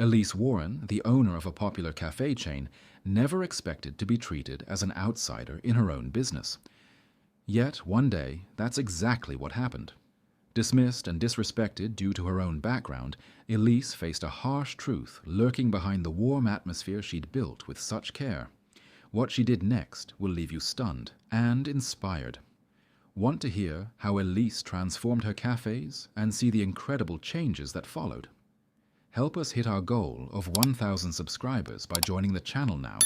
Elise Warren, the owner of a popular cafe chain, never expected to be treated as an outsider in her own business. Yet one day, that's exactly what happened. Dismissed and disrespected due to her own background, Elise faced a harsh truth lurking behind the warm atmosphere she'd built with such care. What she did next will leave you stunned and inspired. Want to hear how Elise transformed her cafes and see the incredible changes that followed? Help us hit our goal of 1,000 subscribers by joining the channel now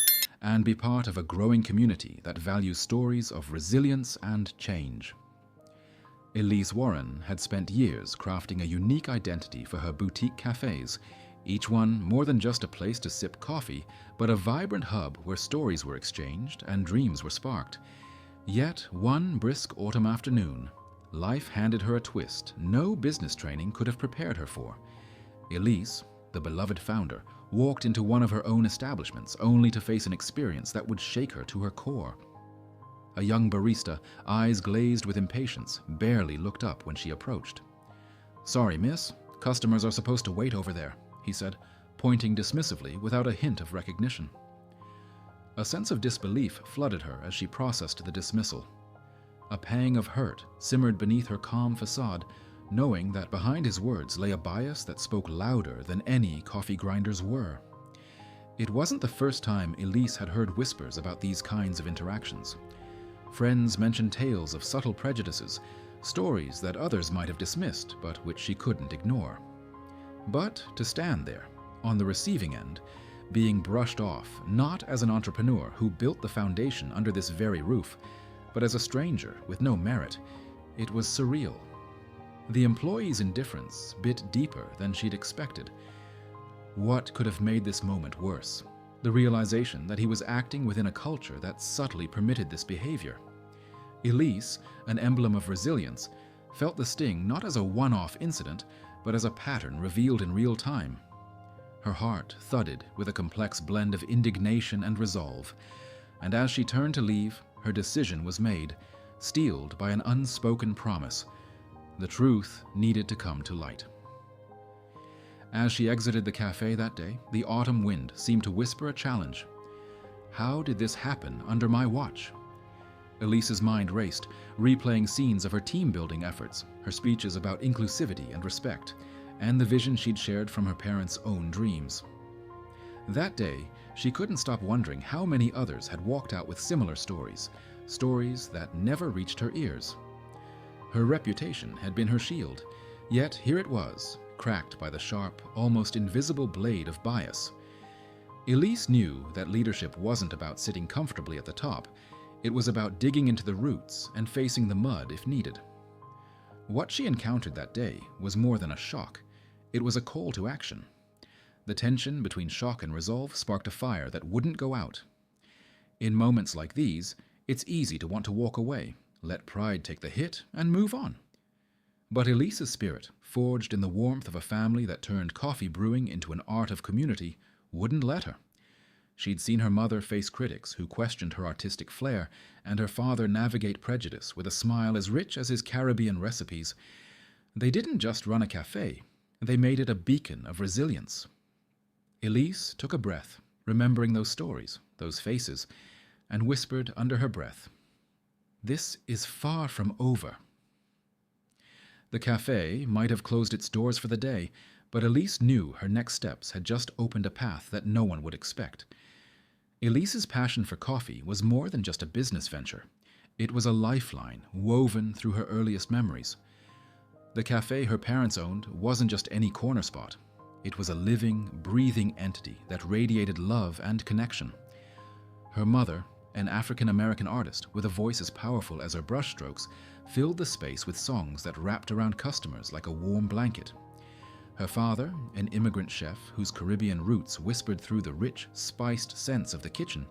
and be part of a growing community that values stories of resilience and change. Elise Warren had spent years crafting a unique identity for her boutique cafes, each one more than just a place to sip coffee, but a vibrant hub where stories were exchanged and dreams were sparked. Yet one brisk autumn afternoon, life handed her a twist no business training could have prepared her for. Elise, the beloved founder, walked into one of her own establishments only to face an experience that would shake her to her core. A young barista, eyes glazed with impatience, barely looked up when she approached. "Sorry, miss, customers are supposed to wait over there," he said, pointing dismissively without a hint of recognition. A sense of disbelief flooded her as she processed the dismissal. A pang of hurt simmered beneath her calm facade, knowing that behind his words lay a bias that spoke louder than any coffee grinders were. It wasn't the first time Elise had heard whispers about these kinds of interactions. Friends mentioned tales of subtle prejudices, stories that others might have dismissed but which she couldn't ignore. But to stand there, on the receiving end, being brushed off not as an entrepreneur who built the foundation under this very roof, but as a stranger with no merit, it was surreal. The employee's indifference bit deeper than she'd expected. What could have made this moment worse? The realization that he was acting within a culture that subtly permitted this behavior. Elise, an emblem of resilience, felt the sting not as a one-off incident, but as a pattern revealed in real time. Her heart thudded with a complex blend of indignation and resolve, and as she turned to leave, her decision was made, steeled by an unspoken promise. The truth needed to come to light. As she exited the cafe that day, the autumn wind seemed to whisper a challenge. How did this happen under my watch? Elise's mind raced, replaying scenes of her team-building efforts, her speeches about inclusivity and respect, and the vision she'd shared from her parents' own dreams. That day, she couldn't stop wondering how many others had walked out with similar stories, stories that never reached her ears. Her reputation had been her shield, yet here it was, cracked by the sharp, almost invisible blade of bias. Elise knew that leadership wasn't about sitting comfortably at the top. It was about digging into the roots and facing the mud if needed. What she encountered that day was more than a shock. It was a call to action. The tension between shock and resolve sparked a fire that wouldn't go out. In moments like these, it's easy to want to walk away, let pride take the hit, and move on. But Elise's spirit, forged in the warmth of a family that turned coffee brewing into an art of community, wouldn't let her. She'd seen her mother face critics who questioned her artistic flair, and her father navigate prejudice with a smile as rich as his Caribbean recipes. They didn't just run a cafe, they made it a beacon of resilience. Elise took a breath, remembering those stories, those faces, and whispered under her breath, "This is far from over." The cafe might have closed its doors for the day, but Elise knew her next steps had just opened a path that no one would expect. Elise's passion for coffee was more than just a business venture. It was a lifeline woven through her earliest memories. The cafe her parents owned wasn't just any corner spot. It was a living, breathing entity that radiated love and connection. Her mother, an African-American artist with a voice as powerful as her brushstrokes, filled the space with songs that wrapped around customers like a warm blanket. Her father, an immigrant chef whose Caribbean roots whispered through the rich, spiced scents of the kitchen,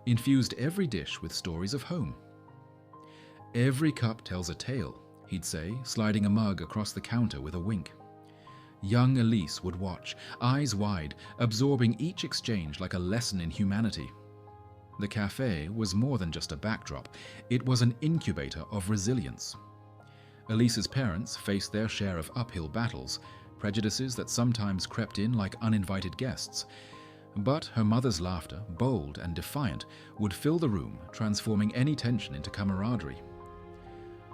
infused every dish with stories of home. "Every cup tells a tale," he'd say, sliding a mug across the counter with a wink. Young Elise would watch, eyes wide, absorbing each exchange like a lesson in humanity. The cafe was more than just a backdrop. It was an incubator of resilience. Elise's parents faced their share of uphill battles, prejudices that sometimes crept in like uninvited guests. But her mother's laughter, bold and defiant, would fill the room, transforming any tension into camaraderie.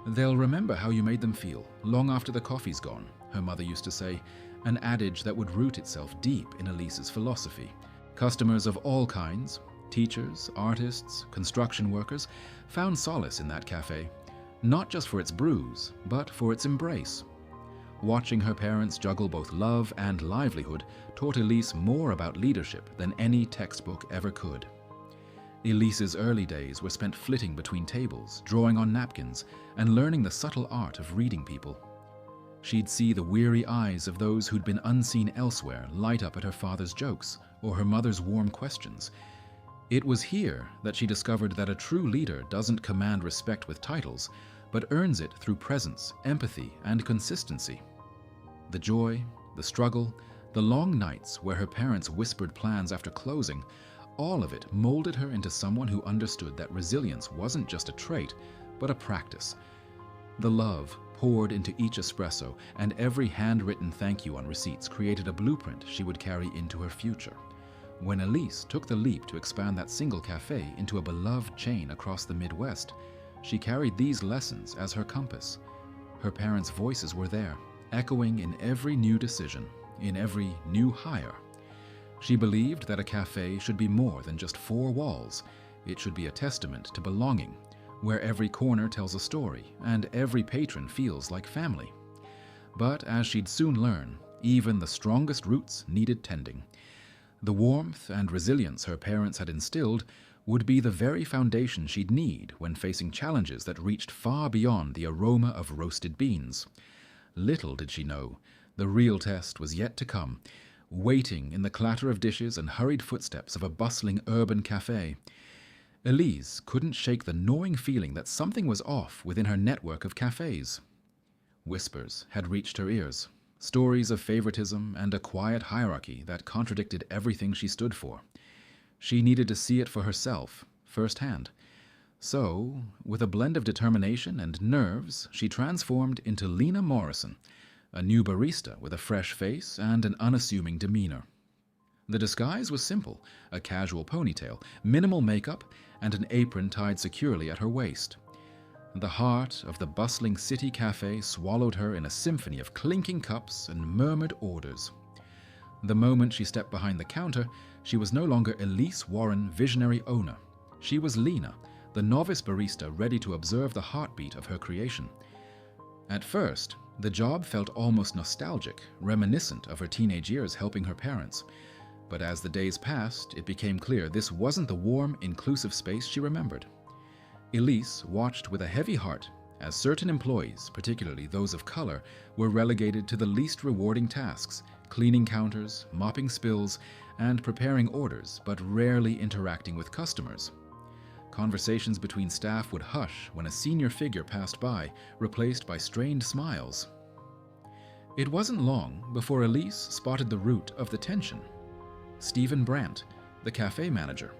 "They'll remember how you made them feel, long after the coffee's gone," her mother used to say, an adage that would root itself deep in Elise's philosophy. Customers of all kinds, teachers, artists, construction workers, found solace in that cafe, not just for its brews, but for its embrace. Watching her parents juggle both love and livelihood taught Elise more about leadership than any textbook ever could. Elise's early days were spent flitting between tables, drawing on napkins, and learning the subtle art of reading people. She'd see the weary eyes of those who'd been unseen elsewhere light up at her father's jokes or her mother's warm questions. It was here that she discovered that a true leader doesn't command respect with titles, but earns it through presence, empathy, and consistency. The joy, the struggle, the long nights where her parents whispered plans after closing, all of it molded her into someone who understood that resilience wasn't just a trait, but a practice. The love poured into each espresso, and every handwritten thank you on receipts created a blueprint she would carry into her future. When Elise took the leap to expand that single cafe into a beloved chain across the Midwest, she carried these lessons as her compass. Her parents' voices were there, echoing in every new decision, in every new hire. She believed that a cafe should be more than just four walls. It should be a testament to belonging, where every corner tells a story and every patron feels like family. But as she'd soon learn, even the strongest roots needed tending. The warmth and resilience her parents had instilled would be the very foundation she'd need when facing challenges that reached far beyond the aroma of roasted beans. Little did she know, the real test was yet to come, waiting in the clatter of dishes and hurried footsteps of a bustling urban cafe. Elise couldn't shake the gnawing feeling that something was off within her network of cafes. Whispers had reached her ears, stories of favoritism and a quiet hierarchy that contradicted everything she stood for. She needed to see it for herself, firsthand. So, with a blend of determination and nerves, she transformed into Lena Morrison, a new barista with a fresh face and an unassuming demeanor. The disguise was simple, a casual ponytail, minimal makeup, and an apron tied securely at her waist. The heart of the bustling city cafe swallowed her in a symphony of clinking cups and murmured orders. The moment she stepped behind the counter, she was no longer Elise Warren, visionary owner. She was Lena, the novice barista ready to observe the heartbeat of her creation. At first, the job felt almost nostalgic, reminiscent of her teenage years helping her parents. But as the days passed, it became clear this wasn't the warm, inclusive space she remembered. Elise watched with a heavy heart as certain employees, particularly those of color, were relegated to the least rewarding tasks, cleaning counters, mopping spills, and preparing orders, but rarely interacting with customers. Conversations between staff would hush when a senior figure passed by, replaced by strained smiles. It wasn't long before Elise spotted the root of the tension. Stephen Brandt, the cafe manager.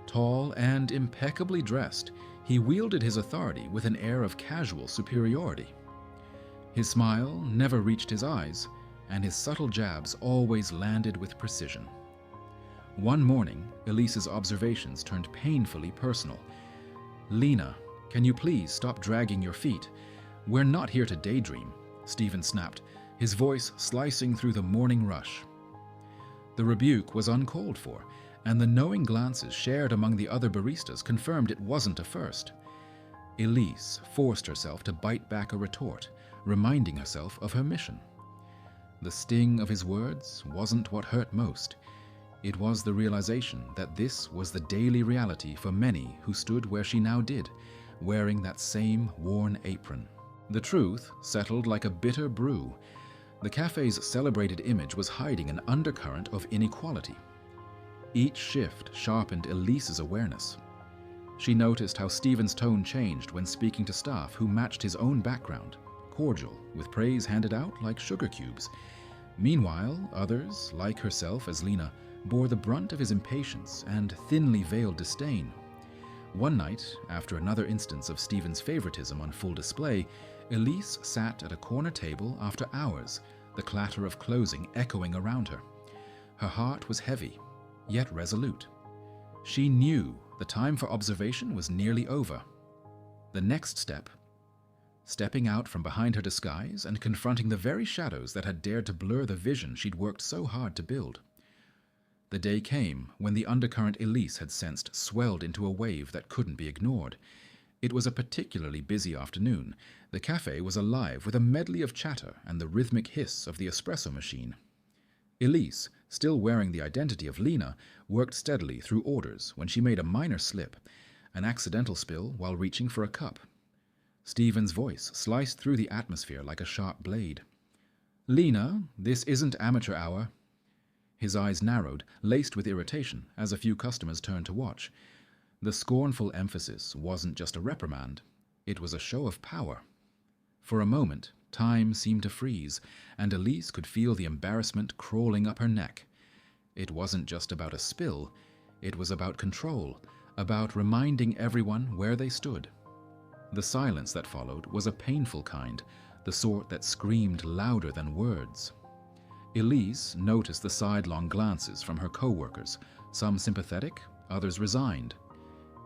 Tall and impeccably dressed, he wielded his authority with an air of casual superiority. His smile never reached his eyes, and his subtle jabs always landed with precision. One morning, Elise's observations turned painfully personal. "Lena, can you please stop dragging your feet? We're not here to daydream," Stephen snapped, his voice slicing through the morning rush. The rebuke was uncalled for, and the knowing glances shared among the other baristas confirmed it wasn't a first. Elise forced herself to bite back a retort, reminding herself of her mission. The sting of his words wasn't what hurt most. It was the realization that this was the daily reality for many who stood where she now did, wearing that same worn apron. The truth settled like a bitter brew. The cafe's celebrated image was hiding an undercurrent of inequality. Each shift sharpened Elise's awareness. She noticed how Stephen's tone changed when speaking to staff who matched his own background, cordial, with praise handed out like sugar cubes. Meanwhile, others, like herself as Lena, bore the brunt of his impatience and thinly veiled disdain. One night, after another instance of Stephen's favoritism on full display, Elise sat at a corner table after hours, the clatter of closing echoing around her. Her heart was heavy, yet resolute. She knew the time for observation was nearly over. The next step, stepping out from behind her disguise and confronting the very shadows that had dared to blur the vision she'd worked so hard to build. The day came when the undercurrent Elise had sensed swelled into a wave that couldn't be ignored. It was a particularly busy afternoon. The cafe was alive with a medley of chatter and the rhythmic hiss of the espresso machine. Elise, still wearing the identity of Lena, worked steadily through orders when she made a minor slip, an accidental spill while reaching for a cup. Stephen's voice sliced through the atmosphere like a sharp blade. "Lena, this isn't amateur hour." His eyes narrowed, laced with irritation, as a few customers turned to watch. The scornful emphasis wasn't just a reprimand. It was a show of power. For a moment, time seemed to freeze, and Elise could feel the embarrassment crawling up her neck. It wasn't just about a spill. It was about control, about reminding everyone where they stood. The silence that followed was a painful kind, the sort that screamed louder than words. Elise noticed the sidelong glances from her co-workers, some sympathetic, others resigned.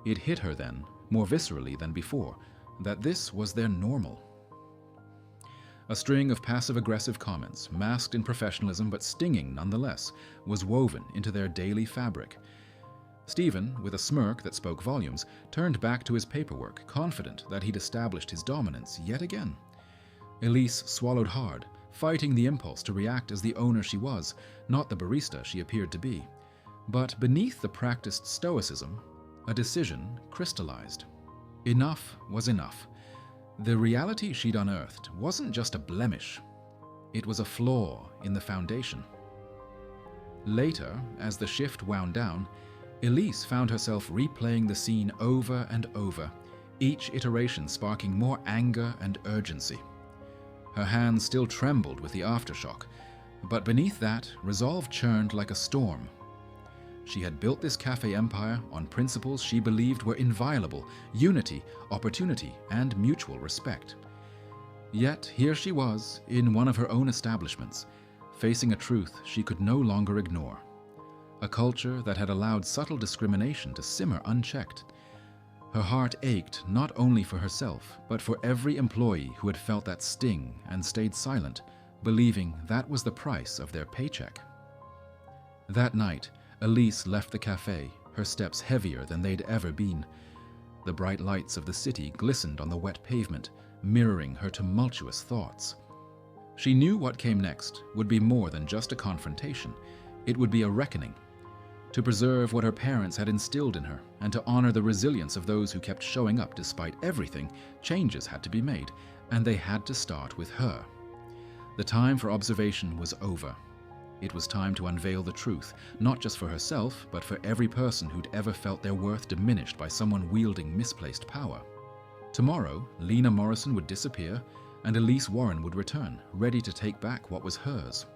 It hit her then, more viscerally than before, that this was their normal. A string of passive-aggressive comments, masked in professionalism but stinging nonetheless, was woven into their daily fabric. Stephen, with a smirk that spoke volumes, turned back to his paperwork, confident that he'd established his dominance yet again. Elise swallowed hard, fighting the impulse to react as the owner she was, not the barista she appeared to be. But beneath the practiced stoicism, a decision crystallized. Enough was enough. The reality she'd unearthed wasn't just a blemish. It was a flaw in the foundation. Later, as the shift wound down, Elise found herself replaying the scene over and over, each iteration sparking more anger and urgency. Her hands still trembled with the aftershock, but beneath that, resolve churned like a storm. She had built this cafe empire on principles she believed were inviolable: unity, opportunity, and mutual respect. Yet here she was, in one of her own establishments, facing a truth she could no longer ignore. A culture that had allowed subtle discrimination to simmer unchecked. Her heart ached not only for herself, but for every employee who had felt that sting and stayed silent, believing that was the price of their paycheck. That night, Elise left the cafe, her steps heavier than they'd ever been. The bright lights of the city glistened on the wet pavement, mirroring her tumultuous thoughts. She knew what came next would be more than just a confrontation. It would be a reckoning. To preserve what her parents had instilled in her, and to honor the resilience of those who kept showing up despite everything, changes had to be made, and they had to start with her. The time for observation was over. It was time to unveil the truth, not just for herself, but for every person who'd ever felt their worth diminished by someone wielding misplaced power. Tomorrow, Lena Morrison would disappear, and Elise Warren would return, ready to take back what was hers.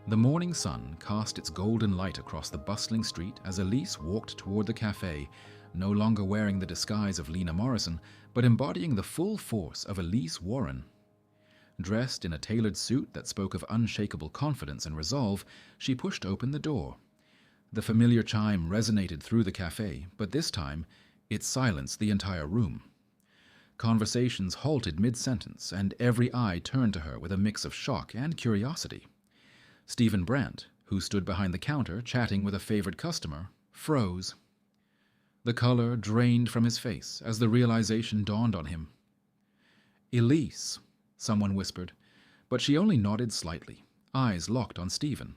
The morning sun cast its golden light across the bustling street as Elise walked toward the cafe, no longer wearing the disguise of Lena Morrison, but embodying the full force of Elise Warren. Dressed in a tailored suit that spoke of unshakable confidence and resolve, she pushed open the door. The familiar chime resonated through the cafe, but this time, it silenced the entire room. Conversations halted mid-sentence, and every eye turned to her with a mix of shock and curiosity. Stephen Brandt, who stood behind the counter chatting with a favored customer, froze. The color drained from his face as the realization dawned on him. "Elise," someone whispered, but she only nodded slightly, eyes locked on Stephen.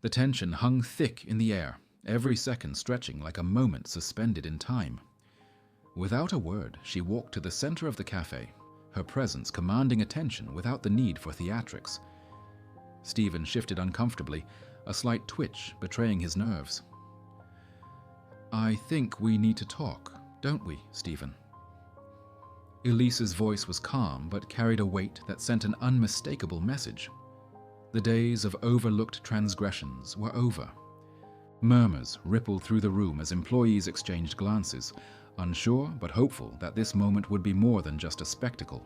The tension hung thick in the air, every second stretching like a moment suspended in time. Without a word, she walked to the center of the cafe, her presence commanding attention without the need for theatrics. Stephen shifted uncomfortably, a slight twitch betraying his nerves. "I think we need to talk, don't we, Stephen?" Elise's voice was calm but carried a weight that sent an unmistakable message. The days of overlooked transgressions were over. Murmurs rippled through the room as employees exchanged glances, unsure but hopeful that this moment would be more than just a spectacle.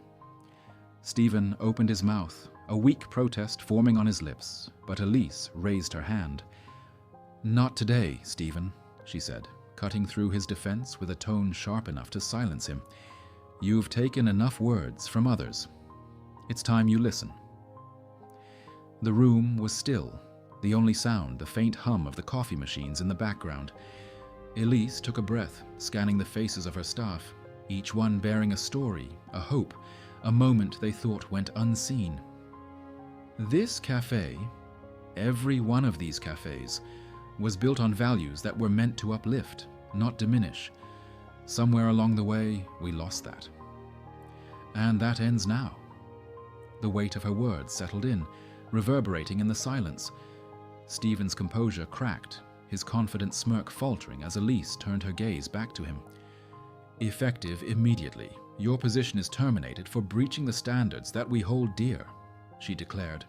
Stephen opened his mouth, a weak protest forming on his lips, but Elise raised her hand. "Not today, Stephen," she said, cutting through his defense with a tone sharp enough to silence him. "You've taken enough words from others. It's time you listen." The room was still, the only sound the faint hum of the coffee machines in the background. Elise took a breath, scanning the faces of her staff, each one bearing a story, a hope, a moment they thought went unseen. This cafe, every one of these cafes, was built on values that were meant to uplift, not diminish. Somewhere along the way, we lost that. And that ends now. The weight of her words settled in, reverberating in the silence. Stephen's composure cracked, his confident smirk faltering as Elise turned her gaze back to him. "Effective immediately, your position is terminated for breaching the standards that we hold dear," she declared.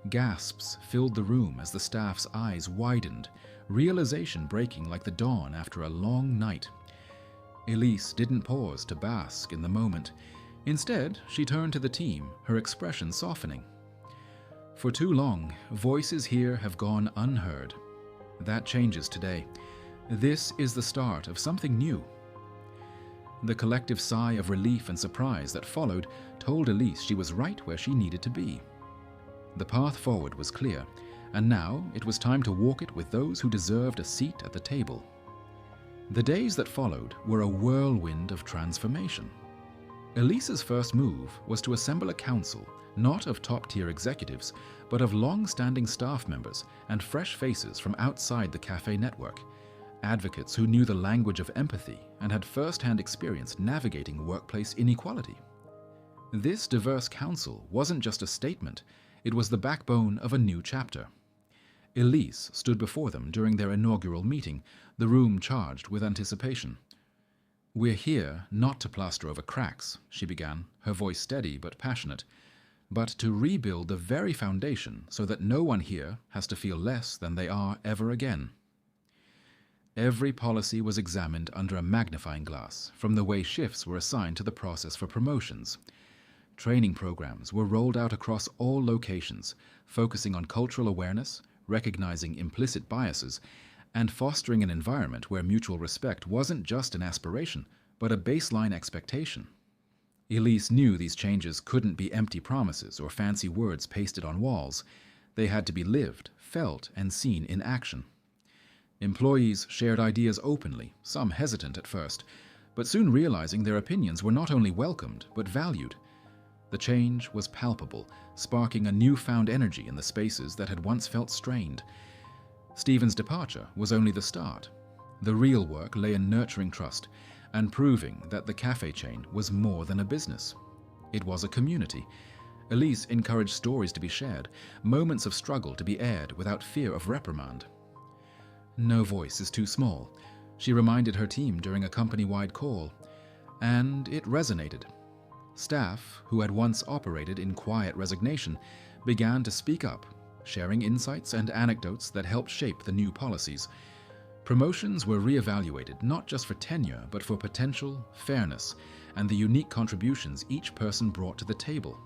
Gasps filled the room as the staff's eyes widened, realization breaking like the dawn after a long night. Elise didn't pause to bask in the moment. Instead, she turned to the team, her expression softening. "For too long, voices here have gone unheard. That changes today. This is the start of something new." The collective sigh of relief and surprise that followed told Elise she was right where she needed to be. The path forward was clear, and now it was time to walk it with those who deserved a seat at the table. The days that followed were a whirlwind of transformation. Elise's first move was to assemble a council, not of top-tier executives, but of long-standing staff members and fresh faces from outside the cafe network, advocates who knew the language of empathy and had first-hand experience navigating workplace inequality. This diverse council wasn't just a statement, it was the backbone of a new chapter. Elise stood before them during their inaugural meeting, the room charged with anticipation. "We're here not to plaster over cracks," she began, her voice steady but passionate, "but to rebuild the very foundation so that no one here has to feel less than they are ever again." Every policy was examined under a magnifying glass, from the way shifts were assigned to the process for promotions. Training programs were rolled out across all locations, focusing on cultural awareness, recognizing implicit biases, and fostering an environment where mutual respect wasn't just an aspiration, but a baseline expectation. Elise knew these changes couldn't be empty promises or fancy words pasted on walls. They had to be lived, felt, and seen in action. Employees shared ideas openly, some hesitant at first, but soon realizing their opinions were not only welcomed, but valued. The change was palpable, sparking a newfound energy in the spaces that had once felt strained. Stephen's departure was only the start. The real work lay in nurturing trust and proving that the cafe chain was more than a business. It was a community. Elise encouraged stories to be shared, moments of struggle to be aired without fear of reprimand. "No voice is too small," she reminded her team during a company-wide call, and it resonated. Staff, who had once operated in quiet resignation, began to speak up, sharing insights and anecdotes that helped shape the new policies. Promotions were reevaluated not just for tenure, but for potential, fairness, and the unique contributions each person brought to the table.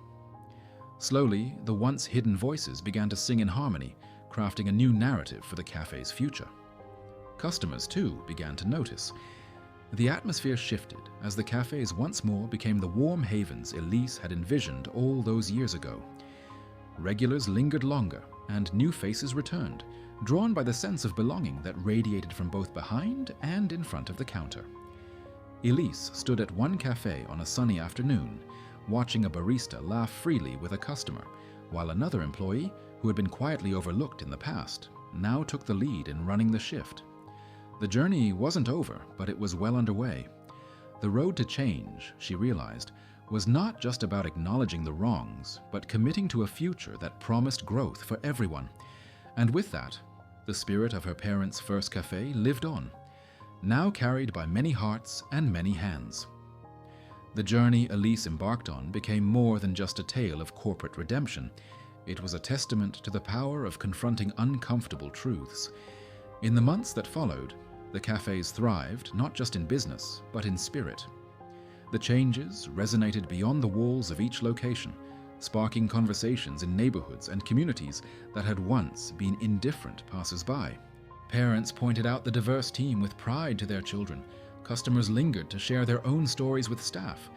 Slowly, the once hidden voices began to sing in harmony, crafting a new narrative for the cafe's future. Customers, too, began to notice. The atmosphere shifted as the cafes once more became the warm havens Elise had envisioned all those years ago. Regulars lingered longer, and new faces returned, drawn by the sense of belonging that radiated from both behind and in front of the counter. Elise stood at one cafe on a sunny afternoon, watching a barista laugh freely with a customer, while another employee, who had been quietly overlooked in the past, now took the lead in running the shift. The journey wasn't over, but it was well underway. The road to change, she realized, was not just about acknowledging the wrongs, but committing to a future that promised growth for everyone. And with that, the spirit of her parents' first cafe lived on, now carried by many hearts and many hands. The journey Elise embarked on became more than just a tale of corporate redemption. It was a testament to the power of confronting uncomfortable truths. In the months that followed, the cafes thrived not just in business, but in spirit. The changes resonated beyond the walls of each location, sparking conversations in neighborhoods and communities that had once been indifferent passers-by. Parents pointed out the diverse team with pride to their children, customers lingered to share their own stories with staff,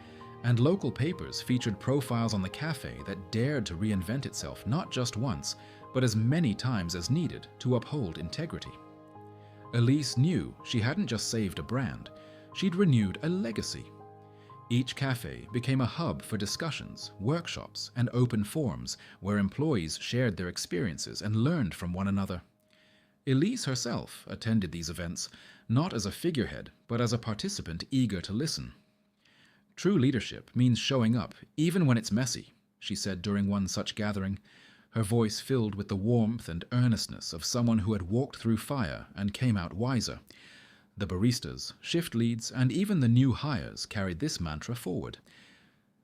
and local papers featured profiles on the cafe that dared to reinvent itself not just once, but as many times as needed to uphold integrity. Elise knew she hadn't just saved a brand, she'd renewed a legacy. Each cafe became a hub for discussions, workshops, and open forums where employees shared their experiences and learned from one another. Elise herself attended these events, not as a figurehead, but as a participant eager to listen. "True leadership means showing up, even when it's messy," she said during one such gathering, her voice filled with the warmth and earnestness of someone who had walked through fire and came out wiser. The baristas, shift leads, and even the new hires carried this mantra forward.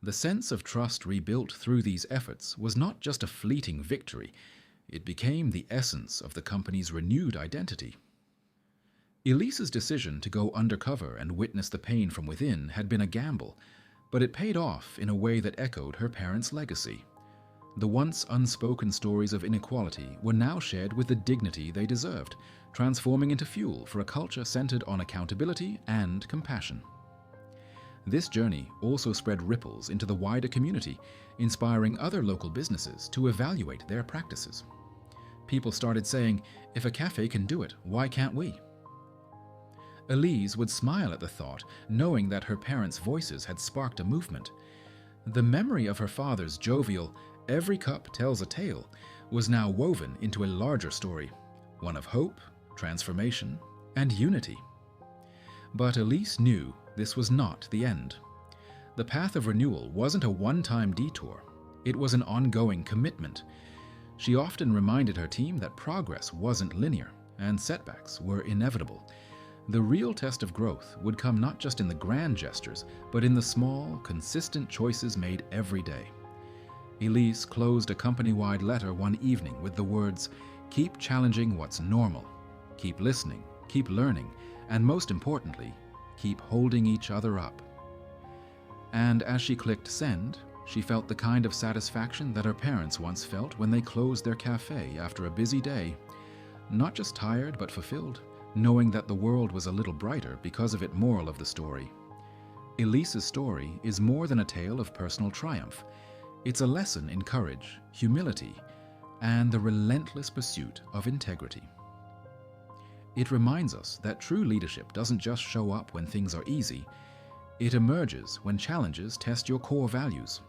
The sense of trust rebuilt through these efforts was not just a fleeting victory, it became the essence of the company's renewed identity. Elise's decision to go undercover and witness the pain from within had been a gamble, but it paid off in a way that echoed her parents' legacy. The once unspoken stories of inequality were now shared with the dignity they deserved, transforming into fuel for a culture centered on accountability and compassion. This journey also spread ripples into the wider community, inspiring other local businesses to evaluate their practices. People started saying, "If a cafe can do it, why can't we?" Elise would smile at the thought, knowing that her parents' voices had sparked a movement. The memory of her father's jovial, "Every cup tells a tale," was now woven into a larger story, one of hope, transformation, and unity. But Elise knew this was not the end. The path of renewal wasn't a one-time detour. It was an ongoing commitment. She often reminded her team that progress wasn't linear, and setbacks were inevitable. The real test of growth would come not just in the grand gestures, but in the small, consistent choices made every day. Elise closed a company-wide letter one evening with the words, "Keep challenging what's normal. Keep listening, keep learning, and most importantly, keep holding each other up." And as she clicked send, she felt the kind of satisfaction that her parents once felt when they closed their cafe after a busy day. Not just tired, but fulfilled, knowing that the world was a little brighter because of it. Moral of the story. Elise's story is more than a tale of personal triumph. It's a lesson in courage, humility, and the relentless pursuit of integrity. It reminds us that true leadership doesn't just show up when things are easy. It emerges when challenges test your core values.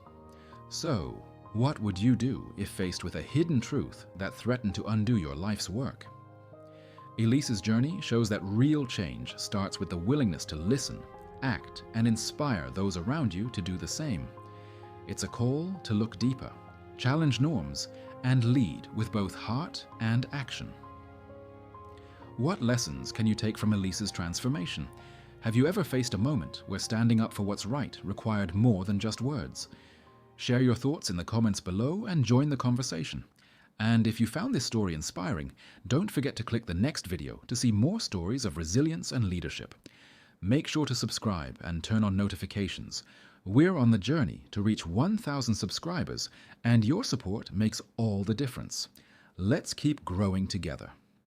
So, what would you do if faced with a hidden truth that threatened to undo your life's work? Elise's journey shows that real change starts with the willingness to listen, act, and inspire those around you to do the same. It's a call to look deeper, challenge norms, and lead with both heart and action. What lessons can you take from Elise's transformation? Have you ever faced a moment where standing up for what's right required more than just words? Share your thoughts in the comments below and join the conversation. And if you found this story inspiring, don't forget to click the next video to see more stories of resilience and leadership. Make sure to subscribe and turn on notifications. We're on the journey to reach 1,000 subscribers, and your support makes all the difference. Let's keep growing together.